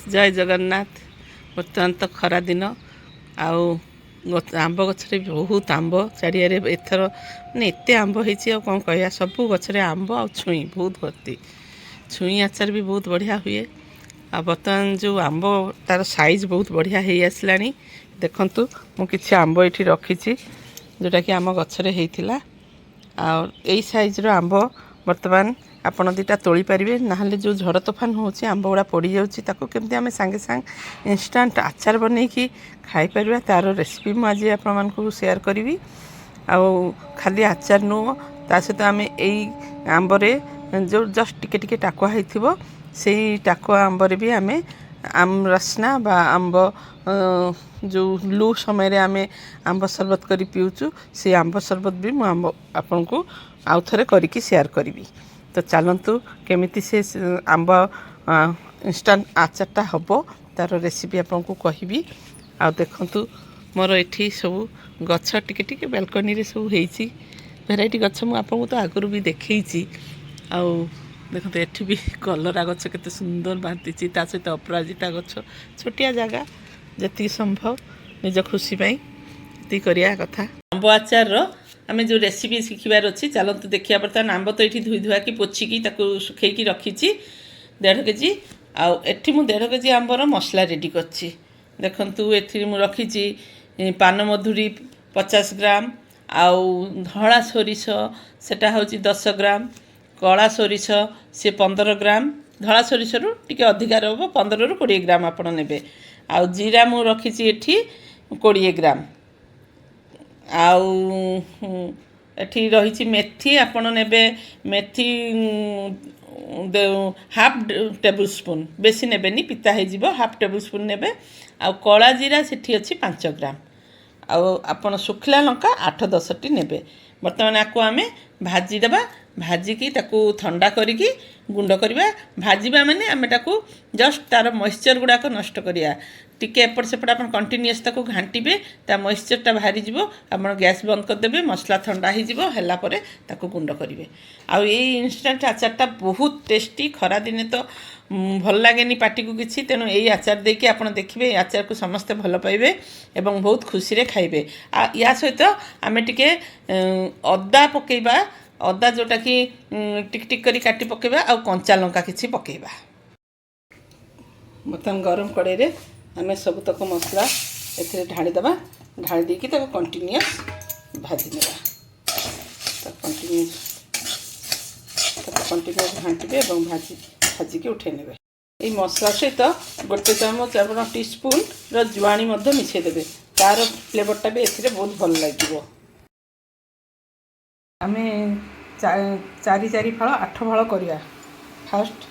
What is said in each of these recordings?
जय जगन्नाथ। बर्तमान तो खरा दिन आंब गचरे बहुत आंब चारियारे एथर मैंने एत आंब होती कौन कह सबू गचरे आंब आ छुई बहुत भर्ती छुई आचार भी बहुत बढ़िया हुए। आ बर्तमान जो आंब तार साइज बहुत बढ़िया हो आसला देखु मुझे आंब ये रखी जोटा कि आम गचरे होता आई साइज्र आंब बर्तमान आपण दुटा तोली पारे ना जो झड़ तोफान हो आंब गुड़ा पड़ जामि आम सांगे सांग इनस्टांट आचार बनई खाईपर तार रेसिपी मुझे आपण सेयार करी खाली आचार नुह ता सहित आम यही आंबरे जो जस्ट टिके टिके टाकुआ होइथिबो से टाकुआ आंबर भी आम आम रसना बा आंब जो लू समय आम आंब सरबत कर पीऊचु से आंब सरबत भी मुझे आपन को आउ थे करके शेयर करी। तो चलतु केमिति से आंब इंस्टांट आचारटा हम तार रेसिपी आपन को कहबी। आ देखंतु मोर एठी सब गछ टिके टिके बालकनी रे सब हेची भेराइटी गछ मु आपन को तो आगुरु भी देखैची। आ देखते एठी भी कलरा गछ केते सुंदर बांटीची ता सहित अपराजिता गछ छोटिया जगह जति संभव निज खुशी पाई ती करिया कथा। आंब आचार रो आमे जो रेसिपी शिखिबार अछि चलंतु देखिया। बर्तमान आंब तो एठी धुई धुआ की पोछिकी ताकू सुखेकी रखीची 1.5 केजी आ एठी मु 1.5 केजी आंबर मसला रेडी करछि। देखंतु एठी मु रखीची पान मधुरी 50 ग्राम आउ धड़ा सोरिष सेटा होची 10 ग्राम कला सोरिष से 15 ग्राम धड़ा सोरिष रु टिके अधिका रहबो 15 रु 20 ग्राम आपण नेबे। आउ जीरा मु रखीची एठी 20 ग्राम आउ एठी रही मेथी आपण नेबे मेथी हाफ टेबल स्पून बेसी नेबेनी पिता हो जिवो हाफ टेबल स्पून नेबे। आउ कला जीरा सेठी अछि 5 ग्राम आउ आपण सुखला लंका 8-10 टी नेबे। बर्तमान आपको आमे भाजी देबा भाजिकी ताकू ठंडा करिकी गुंड करिबा भाजीबा माने आमे ताकू जस्ट तार मॉइस्चर गुडाक नष्ट करिया टिके एपट सेपट आपण कंटिन्यूअस ताकू घांटीबे ता मॉइस्चरटा बाहरी जिवो आपण गैस बंद कर देबे मसला ठंडा हो जिवो हैला परे ताकू गुंड करिवे। आउ ए इंस्टेंट आचारटा बहुत टेस्टी खरा दिने तो भल लागेनी पार्टी को किसी तेणु यही आचार देकी आप देखिए आचार को समस्ते भल पाइबे एवं बहुत खुशी रे खाइबे। या सहित आम टिके अदा पकेबा अदा जोटा कि टिक टिक करी काटी पकेबा आ कंचा लंका किछि पकेबा। बर्तमान गरम कड़े रे आम सबतक मसला एथिरे ढाड़ी देबा ढाड़ी देकी ताको कंटिन्यूअस भाजी नेबा कंटिन्यूअस घांटिबे एवं भाजिकी उठे नेबे। ये मसला सहित 1 चामच आप टीस्पून जुआणी मिसई देबे तार फ्लेवरटा भी एथिरे बहुत भल लागिवो। आमे 4 फाଳ 8 फाळ करिया फास्ट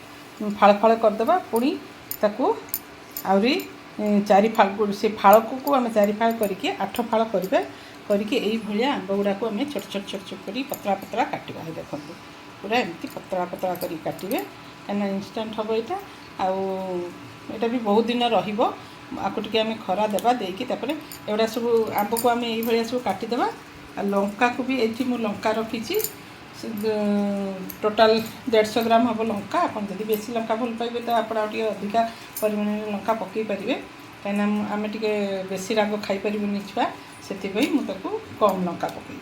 फाळ फाळ करदेबा पुणी ताकू आउरी 4 फाळ से फाळ को आमे 4 फाळ करके 8 फाळ करबे करके एई भलिया आंब गुडा को आमे छोट छोट छोट छोट करी पतला पतला काटिबा। हे देखंतु पूरा एमती पतला पतला करी काटिबे एना इंस्टेंट हम यहाँ आउटा भी बहुत दिन रहिबो आकु टिके आमे खरा देबा देकी तापरे एवडा सब आंब को आमे एई भलिया सब काटिदेबा। आ लंका को भी एठी मु लंका रखीची टोटाल 150 ग्राम हम लंका आप बेसी लंका भल पाइबे तो आप अधिका परिमाण लंका पकई पारे कहीं आम टे बेसी राग खाई पारे छुआ से मुझे कम लंका पकई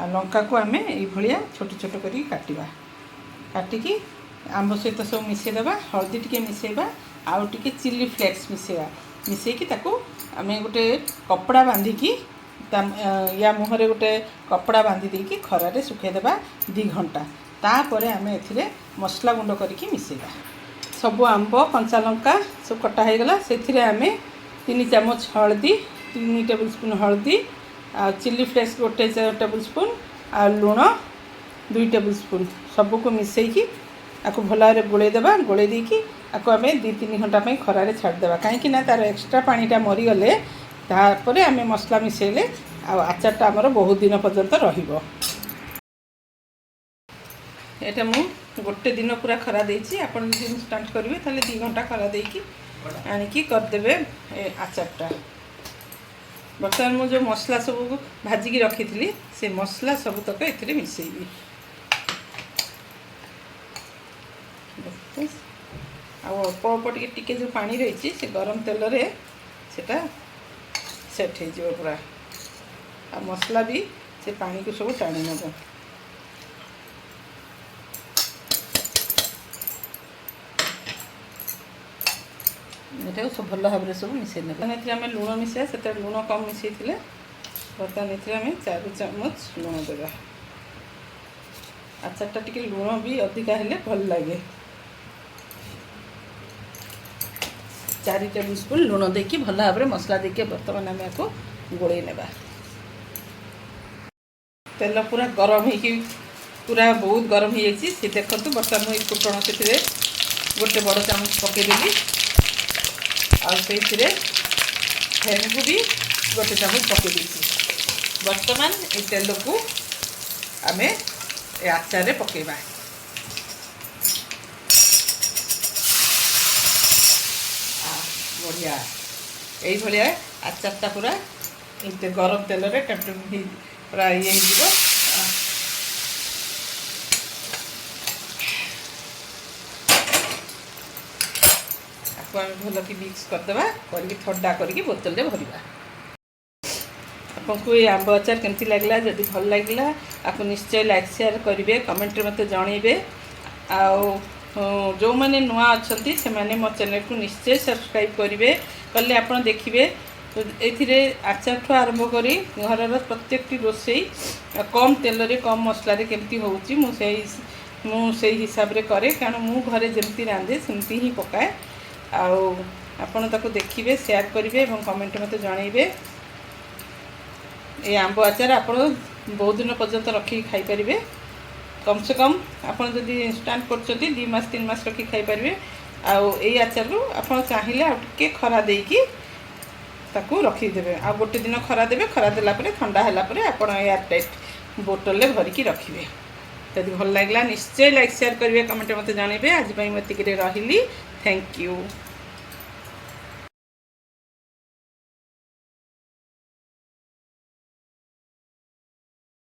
आ लंका को आम ये छोट छोट कर काटिबा काटिकी आंब सहित सब मिसेदेबा हल्दी टिके मिसेबा आउ टिके चिली फ्लेक्स मिसेबा मिसेकी ताकू आम गोटे कपड़ा बांधिकी या मुहरे गोटे कपड़ा बांधी देकी खरारे सुखेदेबा 2 घंटा तापर आम ए मसला गुंड करके मिसेबा। सब आंब कंचा लंका सब कटा हो गला से आम 3 चामच हल्दी 3 टेबल स्पून हल्दी आ चिली फ्लेक्स 1 टेबल स्पून आ लुण 2 टेबल स्पून सबको मिसेकी आपको भल भाव गोलेदेबा गोले देकी आपको आम 2-3 घंटा खरारे छाड़देबा कहीं तार एक्सट्रा पानीटा मरीगले तापर आम मसला मिसेले आचारटा आमर बहुत दिन पर्यंत रहिबो। एटा मु गोटे दिन पूरा खरा देछि आपण जदि इंस्टेंट करिवे ताले 2 घंटा खरा देकी आनिकी कर देबे आचारटा। बर्तमान मु जो मसला सब भाजिकी रखी से मसला सब तक एथिरे मिसेइबी ଆଉ ଅଳ୍ପ ଅଳ୍ପ ଟିକେ ଯେଉଁ ପାଣି ରହିଛି ସେ ଗରମ ତେଲରେ ସେଟା ସେଟ୍ ହେଇଯିବ ପୁରା। ଆଉ ମସଲା ବି ସେ ପାଣିକୁ ସବୁ ଟାଣି ନେବ। ଏଟାକୁ ସବୁ ଭଲ ଭାବରେ ସବୁ ମିଶାଇ ନେବା। ଏଥିରେ ଆମେ ଲୁଣ ମିଶାଇବା, ସେତେବେଳେ ଲୁଣ କମ୍ ମିଶାଇଥିଲେ। ବର୍ତ୍ତମାନ ଏଥିରେ ଆମେ 4 ଚାମଚ ଲୁଣ ଦେବା। ଆଚାରଟା ଟିକେ ଲୁଣ ବି ଅଧିକା ହେଲେ ଭଲ ଲାଗେ। 4 ଟେବୁଲ ସ୍ପୁନ୍ ଲୁଣ ଦେଇକି ଭଲ ଭାବରେ ମସଲା ଦେଇକି ବର୍ତ୍ତମାନ ଆମେ ଆକୁ ଗୋଳେଇ ନେବା। ତେଲ ପୁରା ଗରମ ହେଇକି ପୁରା ବହୁତ ଗରମ ହେଇଯାଇଛି। ସେ ଦେଖନ୍ତୁ ବର୍ତ୍ତମାନ ମୁଁ ଏଇ ଫୁଟଣ ସେଥିରେ ଗୋଟେ ବଡ଼ ଚାମଚ ପକାଇଦେଲି। ଆଉ ସେଇଥିରେ ହେଙ୍ଗୁ ବି ଗୋଟେ ଚାମଚ ପକାଇ ଦେଇଛି। ବର୍ତ୍ତମାନ এই ତେଲକୁ ଆମେ ଏ ଆଚାରରେ ପକାଇବା। ବଢ଼ିଆ এইଭଳିଆ ଆଚାରଟା ପୁରା ଏମିତି ଗରମ ତେଲରେ ପୁରା ଇଏ ହେଇଯିବ। ଆକୁ ଆମେ ଭଲକି ମିକ୍ସ କରିଦେବା, କରିକି ଥଣ୍ଡା କରିକି ବୋତଲରେ ଭରିବା। ଆପଣଙ୍କୁ ये आंब अचार केमती लगला? जदि भल लगे आपको निश्चय लाइक शेयर करेंगे, कमेंट मत जनइबे। जो मैंने नुआ अच्छा से मैंने मो चैनल को निश्चय सब्सक्राइब करेंगे। कले आप देखिए ये आचार ठू आरंभ कर घर प्रत्येक रोसई कम तेल कम मसला केमती होसे हिसाब से कै, कारण मु घरे जमती रांधे सेमती ही पकाए। आपण ताको देखिए, शेयर करेंगे और कमेंट मत जनइबे। ये आंब आचार आप बहुत दिन पर्यंत रखी खाई पारे। कम से कम आप इंस्टांट कर 2 मास 3 मास रखी खाई पारे। आई आचार आप चाहिए आगे खरा देकी ताकू रखीदे। आ गोटे दिन खरा देवे, खरा देला ठंडा है आप एयर टाइट बोतल में भरिकी रखिए। यदि भल लगे निश्चय लाइक शेयर करेंगे, कमेंट मत जानवे। आज मैं रही। Thank you.